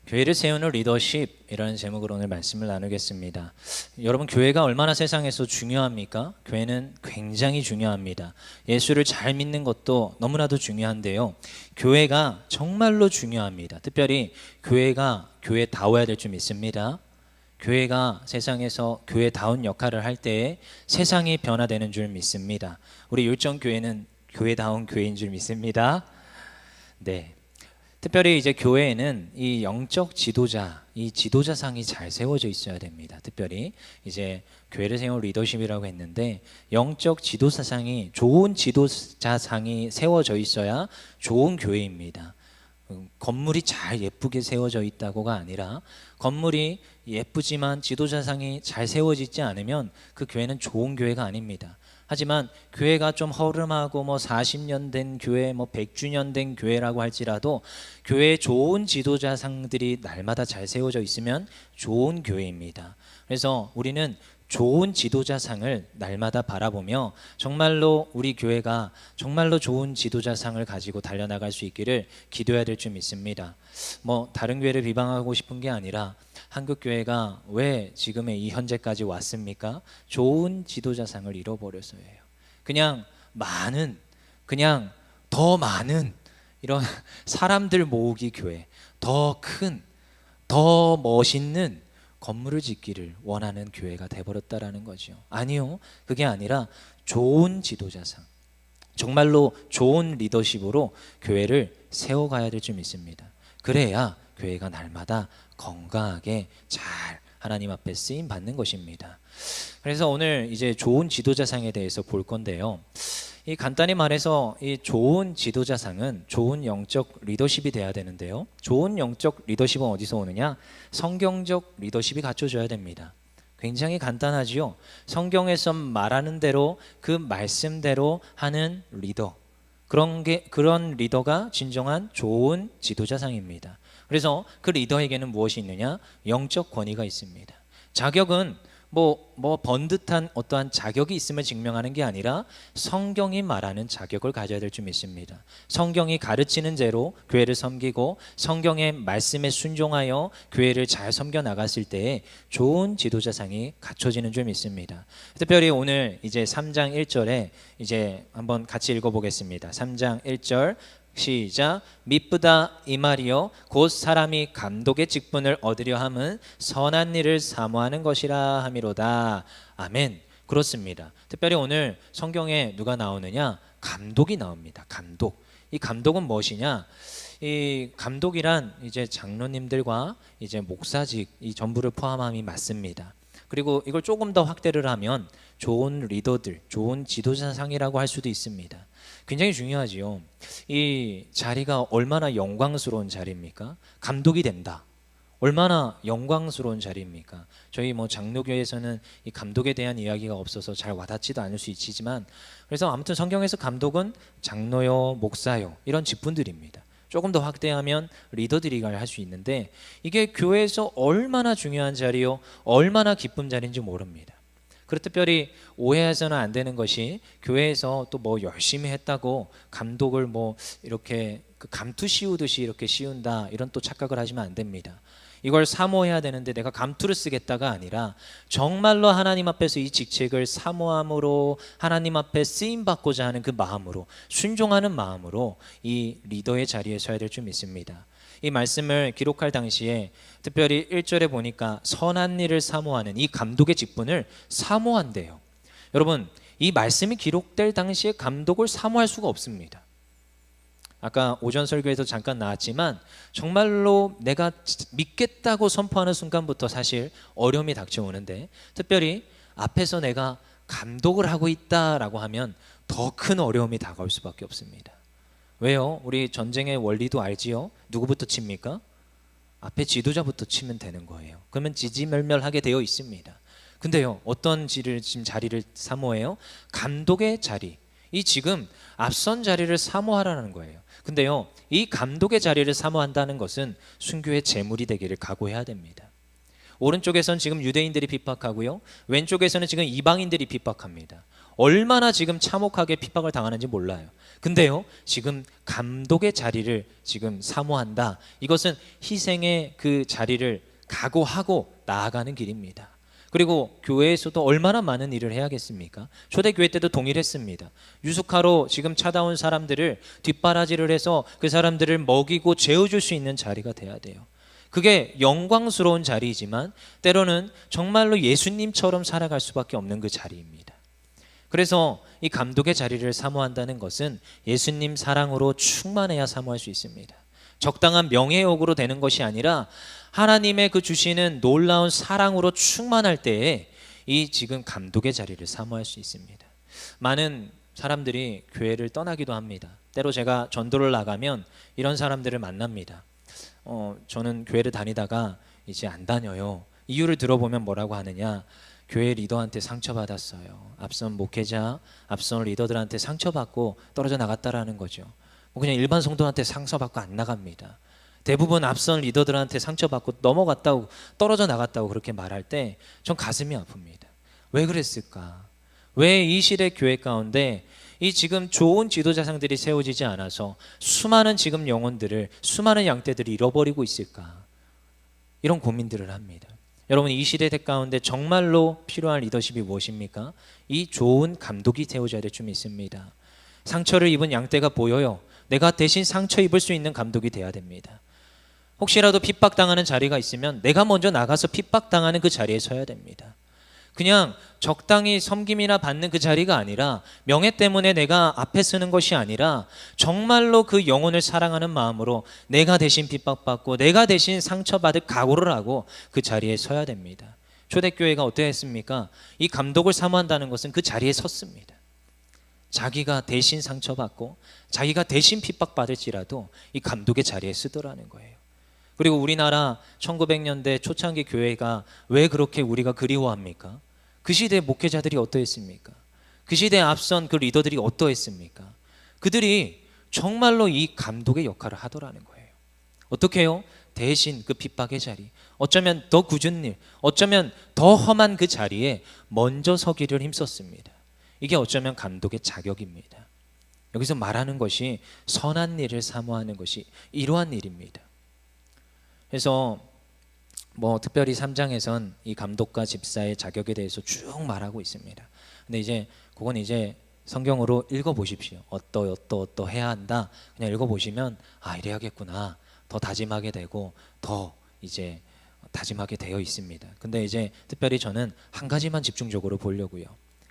교회를 세우는 리더십이라는 제목으로 오늘 말씀을 나누겠습니다. 여러분, 교회가 얼마나 세상에서 중요합니까? 교회는 굉장히 중요합니다. 예수를 잘 믿는 것도 너무나도 중요한데요, 교회가 정말로 중요합니다. 특별히 교회가 교회다워야 될 줄 믿습니다. 교회가 세상에서 교회다운 역할을 할 때에 세상이 변화되는 줄 믿습니다. 우리 율정교회는 교회다운 교회인 줄 믿습니다. 네. 특별히 이제 교회에는 이 영적 지도자, 이 지도자상이 잘 세워져 있어야 됩니다. 특별히 이제 교회를 세운 리더십이라고 했는데, 영적 지도자상이, 좋은 지도자상이 세워져 있어야 좋은 교회입니다. 건물이 잘 예쁘게 세워져 있다고가 아니라, 건물이 예쁘지만 지도자상이 잘 세워지지 않으면 그 교회는 좋은 교회가 아닙니다. 하지만 교회가 좀 허름하고 40년 된 교회, 100주년 된 교회라고 할지라도 교회에 좋은 지도자상들이 날마다 잘 세워져 있으면 좋은 교회입니다. 그래서 우리는 좋은 지도자상을 날마다 바라보며 정말로 우리 교회가 정말로 좋은 지도자상을 가지고 달려나갈 수 있기를 기도해야 될 줄 믿습니다. 다른 교회를 비방하고 싶은 게 아니라 한국교회가 왜 지금의 이 현재까지 왔습니까? 좋은 지도자상을 잃어버려서예요. 그냥 더 많은 이런 사람들 모으기 교회, 더 큰, 더 멋있는 건물을 짓기를 원하는 교회가 돼버렸다라는 거죠. 아니요, 그게 아니라 좋은 지도자상, 정말로 좋은 리더십으로 교회를 세워가야 될 줄 믿습니다. 그래야 교회가 날마다 건강하게 잘 하나님 앞에 쓰임 받는 것입니다. 그래서 오늘 이제 좋은 지도자상에 대해서 볼 건데요, 이 간단히 말해서 이 좋은 지도자상은 좋은 영적 리더십이 돼야 되는데요, 좋은 영적 리더십은 어디서 오느냐? 성경적 리더십이 갖춰져야 됩니다. 굉장히 간단하지요. 성경에서 말하는 대로 그 말씀대로 하는 리더, 그런 리더가 진정한 좋은 지도자상입니다. 그래서 그 리더에게는 무엇이 있느냐? 영적 권위가 있습니다. 자격은 번듯한 어떠한 자격이 있음을 증명하는 게 아니라 성경이 말하는 자격을 가져야 될 줄 믿습니다. 성경이 가르치는 대로 교회를 섬기고 성경의 말씀에 순종하여 교회를 잘 섬겨 나갔을 때에 좋은 지도자상이 갖춰지는 줄 믿습니다. 특별히 오늘 이제 3장 1절에 이제 한번 같이 읽어보겠습니다. 3장 1절 시작. 미쁘다 이 말이요 곧 사람이 감독의 직분을 얻으려 함은 선한 일을 사모하는 것이라 함이로다. 아멘. 그렇습니다. 특별히 오늘 성경에 누가 나오느냐? 감독이 나옵니다. 감독. 이 감독은 무엇이냐? 이 감독이란 이제 장로님들과 이제 목사직 이 전부를 포함함이 맞습니다. 그리고 이걸 조금 더 확대를 하면 좋은 리더들, 좋은 지도자상이라고 할 수도 있습니다. 굉장히 중요하지요. 이 자리가 얼마나 영광스러운 자리입니까? 감독이 된다. 얼마나 영광스러운 자리입니까? 저희 장로교회에서는 이 감독에 대한 이야기가 없어서 잘 와닿지도 않을 수 있지만, 그래서 아무튼 성경에서 감독은 장로요, 목사요 이런 직분들입니다. 조금 더 확대하면 리더들이 할 수 있는데, 이게 교회에서 얼마나 중요한 자리요, 얼마나 기쁜 자리인지 모릅니다. 그리고 특별히 오해해서는 안 되는 것이, 교회에서 또 열심히 했다고 감독을 이렇게 감투 씌우듯이 이렇게 씌운다, 이런 또 착각을 하시면 안 됩니다. 이걸 사모해야 되는데 내가 감투를 쓰겠다가 아니라 정말로 하나님 앞에서 이 직책을 사모함으로, 하나님 앞에 쓰임받고자 하는 그 마음으로, 순종하는 마음으로 이 리더의 자리에 서야 될 줄 믿습니다. 이 말씀을 기록할 당시에 특별히 1절에 보니까 선한 일을 사모하는 이 감독의 직분을 사모한대요. 여러분, 이 말씀이 기록될 당시에 감독을 사모할 수가 없습니다. 아까 오전 설교에서 잠깐 나왔지만 정말로 내가 믿겠다고 선포하는 순간부터 사실 어려움이 닥쳐오는데, 특별히 앞에서 내가 감독을 하고 있다라고 하면 더 큰 어려움이 다가올 수밖에 없습니다. 왜요? 우리 전쟁의 원리도 알지요? 누구부터 칩니까? 앞에 지도자부터 치면 되는 거예요. 그러면 지지멸멸하게 되어 있습니다. 근데요, 어떤 지금 자리를 사모해요? 감독의 자리. 이 지금 앞선 자리를 사모하라는 거예요. 근데요, 이 감독의 자리를 사모한다는 것은 순교의 제물이 되기를 각오해야 됩니다. 오른쪽에서는 지금 유대인들이 핍박하고요, 왼쪽에서는 지금 이방인들이 핍박합니다. 얼마나 지금 참혹하게 핍박을 당하는지 몰라요. 근데요, 지금 감독의 자리를 지금 사모한다. 이것은 희생의 그 자리를 각오하고 나아가는 길입니다. 그리고 교회에서도 얼마나 많은 일을 해야겠습니까? 초대교회 때도 동일했습니다. 유숙하러 지금 찾아온 사람들을 뒷바라지를 해서 그 사람들을 먹이고 재워줄 수 있는 자리가 돼야 돼요. 그게 영광스러운 자리이지만 때로는 정말로 예수님처럼 살아갈 수밖에 없는 그 자리입니다. 그래서 이 감독의 자리를 사모한다는 것은 예수님 사랑으로 충만해야 사모할 수 있습니다. 적당한 명예욕으로 되는 것이 아니라 하나님의 그 주시는 놀라운 사랑으로 충만할 때에 이 지금 감독의 자리를 사모할 수 있습니다. 많은 사람들이 교회를 떠나기도 합니다. 때로 제가 전도를 나가면 이런 사람들을 만납니다. 저는 교회를 다니다가 이제 안 다녀요. 이유를 들어보면 뭐라고 하느냐? 교회 리더한테 상처받았어요. 앞선 목회자, 앞선 리더들한테 상처받고 떨어져 나갔다라는 거죠. 그냥 일반 성도한테 상처받고 안 나갑니다. 대부분 앞선 리더들한테 상처받고 넘어갔다고, 떨어져 나갔다고 그렇게 말할 때 전 가슴이 아픕니다. 왜 그랬을까? 왜 이 시대 교회 가운데 이 지금 좋은 지도자상들이 세워지지 않아서 수많은 지금 영혼들을, 수많은 양떼들이 잃어버리고 있을까? 이런 고민들을 합니다. 여러분, 이 시대 가운데 정말로 필요한 리더십이 무엇입니까? 이 좋은 감독이 세워져야 될 줄 믿습니다. 상처를 입은 양떼가 보여요. 내가 대신 상처 입을 수 있는 감독이 돼야 됩니다. 혹시라도 핍박당하는 자리가 있으면 내가 먼저 나가서 핍박당하는 그 자리에 서야 됩니다. 그냥 적당히 섬김이나 받는 그 자리가 아니라, 명예 때문에 내가 앞에 서는 것이 아니라 정말로 그 영혼을 사랑하는 마음으로 내가 대신 핍박받고 내가 대신 상처받을 각오를 하고 그 자리에 서야 됩니다. 초대교회가 어떠했습니까? 이 감독을 사모한다는 것은 그 자리에 섰습니다. 자기가 대신 상처받고 자기가 대신 핍박받을지라도 이 감독의 자리에 쓰더라는 거예요. 그리고 우리나라 1900년대 초창기 교회가 왜 그렇게 우리가 그리워합니까? 그 시대 목회자들이 어떠했습니까? 그 시대에 앞선 그 리더들이 어떠했습니까? 그들이 정말로 이 감독의 역할을 하더라는 거예요. 어떻게 해요? 대신 그 핍박의 자리, 어쩌면 더 굳은 일, 어쩌면 더 험한 그 자리에 먼저 서기를 힘썼습니다. 이게 어쩌면 감독의 자격입니다. 여기서 말하는 것이 선한 일을 사모하는 것이 이러한 일입니다. 그래서 특별히 3장에선 이 감독과 집사의 자격에 대해서 쭉 말하고 있습니다. 근데 이제 그건 이제 성경으로 읽어보십시오. 어떠 해야 한다. 그냥 읽어보시면 이래야겠구나. 더 다짐하게 되고 더 이제 다짐하게 되어 있습니다. 근데 이제 특별히 저는 한 가지만 집중적으로 보려고요.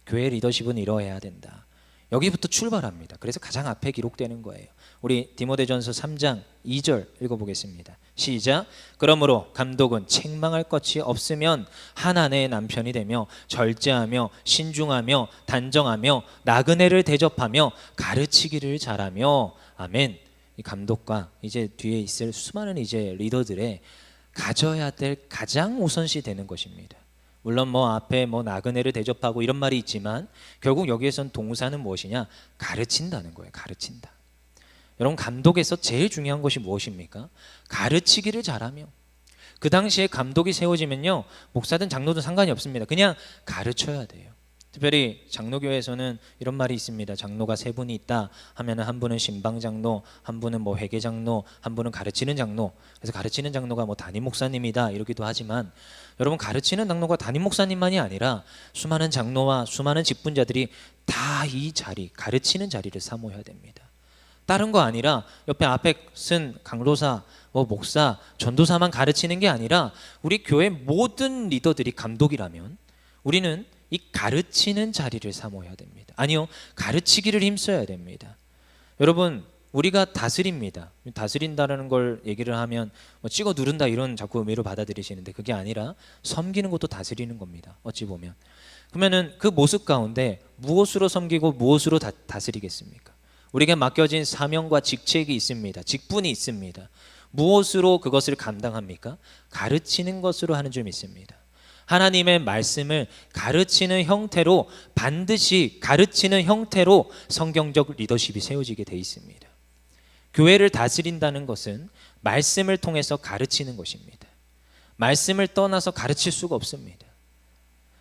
교회 리더십은 이러해야 된다. 여기부터 출발합니다. 그래서 가장 앞에 기록되는 거예요. 우리 디모데전서 3장 2절 읽어보겠습니다. 시작. 그러므로 감독은 책망할 것이 없으면 한 아내의 남편이 되며 절제하며 신중하며 단정하며 나그네를 대접하며 가르치기를 잘하며. 아멘. 이 감독과 이제 뒤에 있을 수많은 이제 리더들의 가져야 될 가장 우선시 되는 것입니다. 물론 앞에 나그네를 대접하고 이런 말이 있지만 결국 여기에선 동사는 무엇이냐? 가르친다는 거예요. 가르친다. 여러분, 감독에서 제일 중요한 것이 무엇입니까? 가르치기를 잘하며. 그 당시에 감독이 세워지면요, 목사든 장로든 상관이 없습니다. 그냥 가르쳐야 돼요. 특별히 장로교회에서는 이런 말이 있습니다. 장로가 세 분이 있다 하면 한 분은 신방장로, 한 분은 회계장로, 한 분은 가르치는 장로. 그래서 가르치는 장로가 담임 목사님이다 이러기도 하지만, 여러분, 가르치는 장로가 담임 목사님만이 아니라 수많은 장로와 수많은 직분자들이 다 이 자리, 가르치는 자리를 사모해야 됩니다. 다른 거 아니라 앞에 쓴 강도사, 목사, 전도사만 가르치는 게 아니라 우리 교회 모든 리더들이 감독이라면 우리는 이 가르치는 자리를 사모해야 됩니다. 아니요, 가르치기를 힘써야 됩니다. 여러분, 우리가 다스립니다. 다스린다는 걸 얘기를 하면 찍어 누른다 이런 자꾸 의미로 받아들이시는데 그게 아니라 섬기는 것도 다스리는 겁니다. 어찌 보면. 그러면은 그 모습 가운데 무엇으로 섬기고 무엇으로 다스리겠습니까? 우리에게 맡겨진 사명과 직책이 있습니다. 직분이 있습니다. 무엇으로 그것을 감당합니까? 가르치는 것으로 하는 줄 믿습니다. 하나님의 말씀을 가르치는 형태로, 반드시 가르치는 형태로 성경적 리더십이 세워지게 돼 있습니다. 교회를 다스린다는 것은 말씀을 통해서 가르치는 것입니다. 말씀을 떠나서 가르칠 수가 없습니다.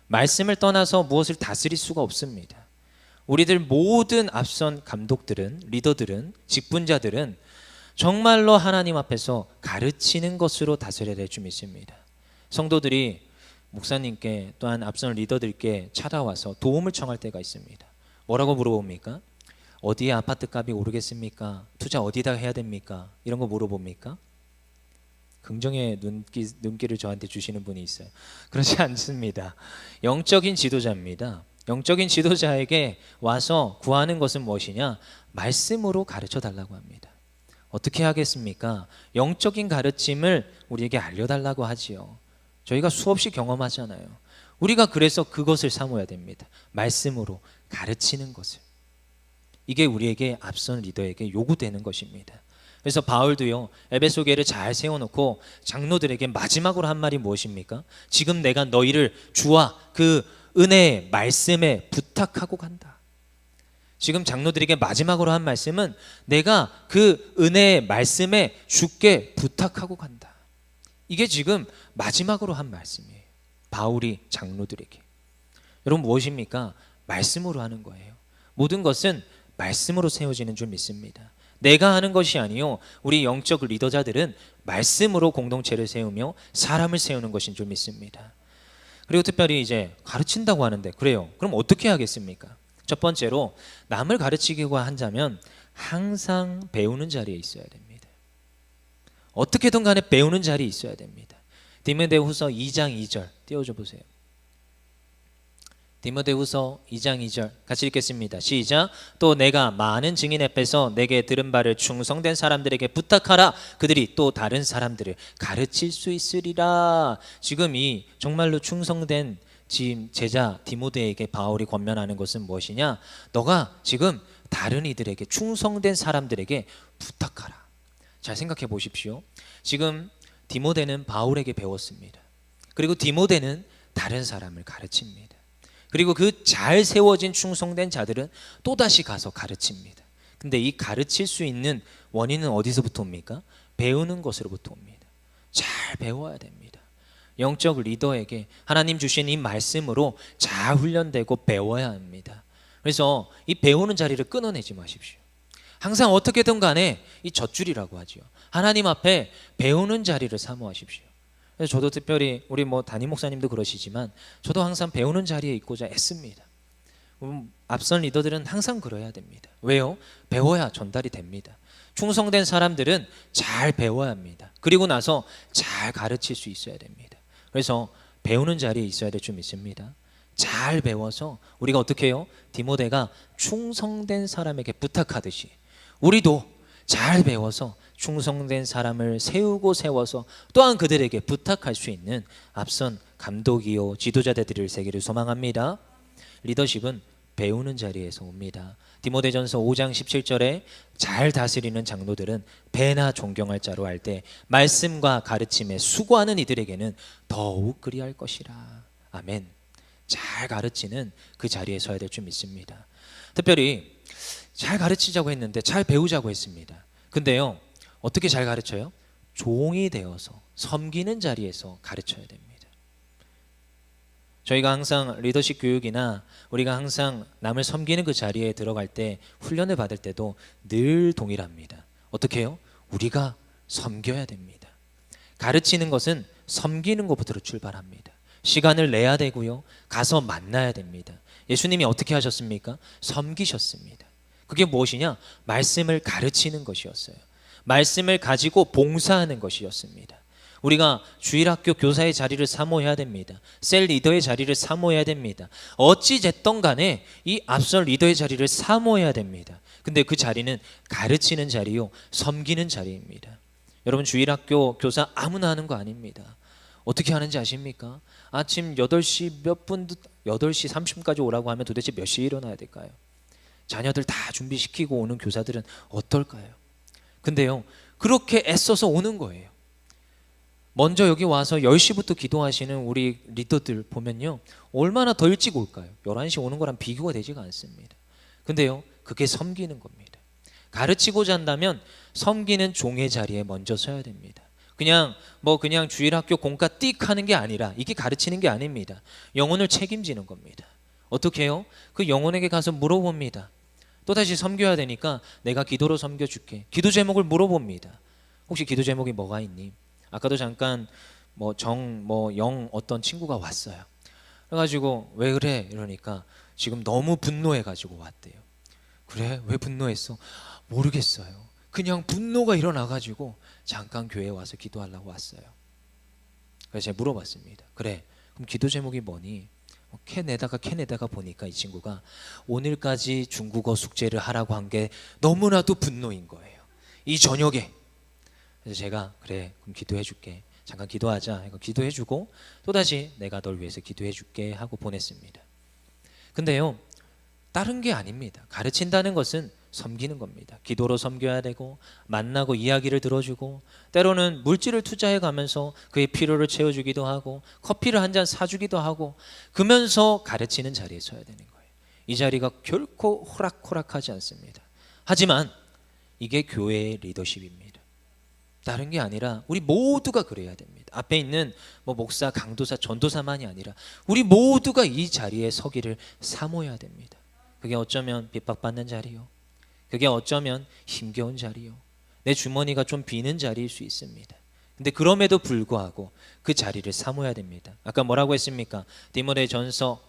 말씀을 떠나서 무엇을 다스릴 수가 없습니다. 말씀을 떠나서 가르칠 수가 없습니다. 말씀을 떠나서 무엇을 다스릴 수가 없습니다. 말씀을 떠나서 가르칠 수가 없습니다. 말씀을 떠나서 무엇을 다스릴 수가 없습니다. 말씀을 떠나서 가르칠 수가 없습니다. 말씀을 떠나서 무엇을 다스릴 수가 없습니다. 말씀을 떠나서 무엇을 다스릴 수가 없습니다. 우리들 모든 앞선 감독들은, 리더들은, 직분자들은 정말로 하나님 앞에서 가르치는 것으로 다스려야 될 줄 믿습니다. 성도들이 목사님께 또한 앞선 리더들께 찾아와서 도움을 청할 때가 있습니다. 뭐라고 물어봅니까? 어디에 아파트 값이 오르겠습니까? 투자 어디다 해야 됩니까? 이런 거 물어봅니까? 긍정의 눈길을 저한테 주시는 분이 있어요. 그렇지 않습니다. 영적인 지도자입니다. 영적인 지도자에게 와서 구하는 것은 무엇이냐? 말씀으로 가르쳐 달라고 합니다. 어떻게 하겠습니까? 영적인 가르침을 우리에게 알려달라고 하지요. 저희가 수없이 경험하잖아요. 우리가 그래서 그것을 사모해야 됩니다. 말씀으로 가르치는 것을. 이게 우리에게 앞선 리더에게 요구되는 것입니다. 그래서 바울도요, 에베소 교회를 잘 세워놓고 장로들에게 마지막으로 한 말이 무엇입니까? 지금 내가 너희를 주와 그 은혜의 말씀에 부탁하고 간다. 지금 장로들에게 마지막으로 한 말씀은 내가 그 은혜의 말씀에 주께 부탁하고 간다. 이게 지금 마지막으로 한 말씀이에요. 바울이 장로들에게. 여러분 무엇입니까? 말씀으로 하는 거예요. 모든 것은 말씀으로 세워지는 줄 믿습니다. 내가 하는 것이 아니요, 우리 영적 리더자들은 말씀으로 공동체를 세우며 사람을 세우는 것인 줄 믿습니다. 그리고 특별히 이제 가르친다고 하는데 그래요. 그럼 어떻게 하겠습니까? 첫 번째로 남을 가르치기고 한다면 항상 배우는 자리에 있어야 됩니다. 어떻게든 간에 배우는 자리에 있어야 됩니다. 디모데후서 2장 2절 띄워줘 보세요. 디모데후서 2장 2절 같이 읽겠습니다. 시작. 또 내가 많은 증인 앞에서 내게 들은 바를 충성된 사람들에게 부탁하라. 그들이 또 다른 사람들을 가르칠 수 있으리라. 지금 이 정말로 충성된 제자 디모데에게 바울이 권면하는 것은 무엇이냐? 너가 지금 다른 이들에게, 충성된 사람들에게 부탁하라. 잘 생각해 보십시오. 지금 디모데는 바울에게 배웠습니다. 그리고 디모데는 다른 사람을 가르칩니다. 그리고 그 잘 세워진 충성된 자들은 또다시 가서 가르칩니다. 근데 이 가르칠 수 있는 원인은 어디서부터 옵니까? 배우는 것으로부터 옵니다. 잘 배워야 됩니다. 영적 리더에게 하나님 주신 이 말씀으로 잘 훈련되고 배워야 합니다. 그래서 이 배우는 자리를 끊어내지 마십시오. 항상 어떻게든 간에 이 젖줄이라고 하죠. 하나님 앞에 배우는 자리를 사모하십시오. 그래서 저도 특별히 우리 담임 목사님도 그러시지만 저도 항상 배우는 자리에 있고자 애씁니다. 앞선 리더들은 항상 그래야 됩니다. 왜요? 배워야 전달이 됩니다. 충성된 사람들은 잘 배워야 합니다. 그리고 나서 잘 가르칠 수 있어야 됩니다. 그래서 배우는 자리에 있어야 될 줄 믿습니다. 잘 배워서 우리가 어떻게 해요? 디모데가 충성된 사람에게 부탁하듯이 우리도 잘 배워서 충성된 사람을 세워서 또한 그들에게 부탁할 수 있는 앞선 감독이요 지도자들을 세기를 소망합니다. 리더십은 배우는 자리에서 옵니다. 디모데전서 5장 17절에 잘 다스리는 장로들은 배나 존경할 자로 할 때 말씀과 가르침에 수고하는 이들에게는 더욱 그리할 것이라. 아멘. 잘 가르치는 그 자리에 서야 될 줄 믿습니다. 특별히 잘 가르치자고 했는데 잘 배우자고 했습니다. 근데요, 어떻게 잘 가르쳐요? 종이 되어서 섬기는 자리에서 가르쳐야 됩니다. 저희가 항상 리더십 교육이나 우리가 항상 남을 섬기는 그 자리에 들어갈 때 훈련을 받을 때도 늘 동일합니다. 어떻게 해요? 우리가 섬겨야 됩니다. 가르치는 것은 섬기는 것부터 출발합니다. 시간을 내야 되고요. 가서 만나야 됩니다. 예수님이 어떻게 하셨습니까? 섬기셨습니다. 그게 무엇이냐? 말씀을 가르치는 것이었어요. 말씀을 가지고 봉사하는 것이었습니다. 우리가 주일학교 교사의 자리를 사모해야 됩니다. 셀 리더의 자리를 사모해야 됩니다. 어찌됐든 간에 이 앞선 리더의 자리를 사모해야 됩니다. 근데 그 자리는 가르치는 자리요, 섬기는 자리입니다. 여러분, 주일학교 교사 아무나 하는 거 아닙니다. 어떻게 하는지 아십니까? 아침 8시 몇 분, 8시 30분까지 오라고 하면 도대체 몇 시에 일어나야 될까요? 자녀들 다 준비시키고 오는 교사들은 어떨까요? 근데요, 그렇게 애써서 오는 거예요. 먼저 여기 와서 10시부터 기도하시는 우리 리더들 보면요, 얼마나 더 일찍 올까요? 11시 오는 거랑 비교가 되지가 않습니다. 근데요, 그게 섬기는 겁니다. 가르치고자 한다면 섬기는 종의 자리에 먼저 서야 됩니다. 그냥 주일학교 공과 띡 하는 게 아니라, 이게 가르치는 게 아닙니다. 영혼을 책임지는 겁니다. 어떻게 해요? 그 영혼에게 가서 물어봅니다. 또다시 섬겨야 되니까 내가 기도로 섬겨줄게. 기도 제목을 물어봅니다. 혹시 기도 제목이 뭐가 있니? 아까도 잠깐 영 어떤 친구가 왔어요. 그래가지고 왜 그래? 이러니까 지금 너무 분노해가지고 왔대요. 그래? 왜 분노했어? 모르겠어요. 그냥 분노가 일어나가지고 잠깐 교회에 와서 기도하려고 왔어요. 그래서 제가 물어봤습니다. 그래, 그럼 기도 제목이 뭐니? 캐내다가 보니까 이 친구가 오늘까지 중국어 숙제를 하라고 한 게 너무나도 분노인 거예요. 이 저녁에. 그래서 제가 그래, 그럼 기도해 줄게. 잠깐 기도하자. 이거 기도해 주고 또다시 내가 널 위해서 기도해 줄게 하고 보냈습니다. 근데요, 다른 게 아닙니다. 가르친다는 것은 섬기는 겁니다. 기도로 섬겨야 되고, 만나고 이야기를 들어주고, 때로는 물질을 투자해 가면서 그의 필요를 채워주기도 하고, 커피를 한 잔 사주기도 하고, 그러면서 가르치는 자리에 서야 되는 거예요. 이 자리가 결코 호락호락하지 않습니다. 하지만 이게 교회의 리더십입니다. 다른 게 아니라 우리 모두가 그래야 됩니다. 앞에 있는 목사, 강도사, 전도사만이 아니라 우리 모두가 이 자리에 서기를 사모해야 됩니다. 그게 어쩌면 핍박받는 자리요, 그게 어쩌면 힘겨운 자리요, 내 주머니가 좀 비는 자리일 수 있습니다. 근데 그럼에도 불구하고 그 자리를 사모해야 됩니다. 아까 뭐라고 했습니까? 디모데전서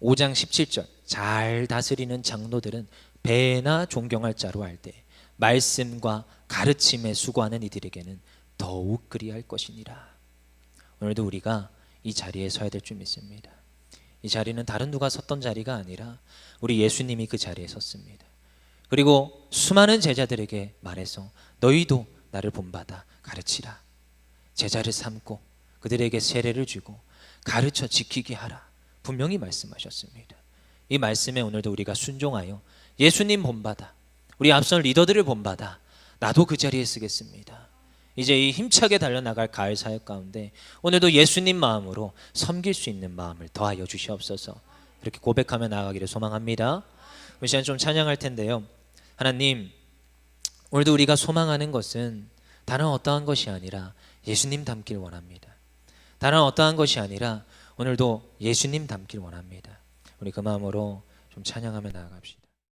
5장 17절, 잘 다스리는 장로들은 배나 존경할 자로 할 때 말씀과 가르침에 수고하는 이들에게는 더욱 그리할 것이니라. 오늘도 우리가 이 자리에 서야 될 줄 믿습니다. 이 자리는 다른 누가 섰던 자리가 아니라 우리 예수님이 그 자리에 섰습니다. 그리고 수많은 제자들에게 말해서 너희도 나를 본받아 가르치라. 제자를 삼고 그들에게 세례를 주고 가르쳐 지키게 하라. 분명히 말씀하셨습니다. 이 말씀에 오늘도 우리가 순종하여 예수님 본받아, 우리 앞선 리더들을 본받아 나도 그 자리에 서겠습니다. 이제 이 힘차게 달려나갈 가을 사역 가운데 오늘도 예수님 마음으로 섬길 수 있는 마음을 더하여 주시옵소서. 이렇게 고백하며 나아가기를 소망합니다. 우리 시간 좀 찬양할 텐데요. 하나님, 오늘도 우리가 소망하는 것은 다른 어떠한 것이 아니라 예수님 닮길 원합니다. 다른 어떠한 것이 아니라 오늘도 예수님 닮길 원합니다. 우리 그 마음으로 좀 찬양하며 나아갑시다.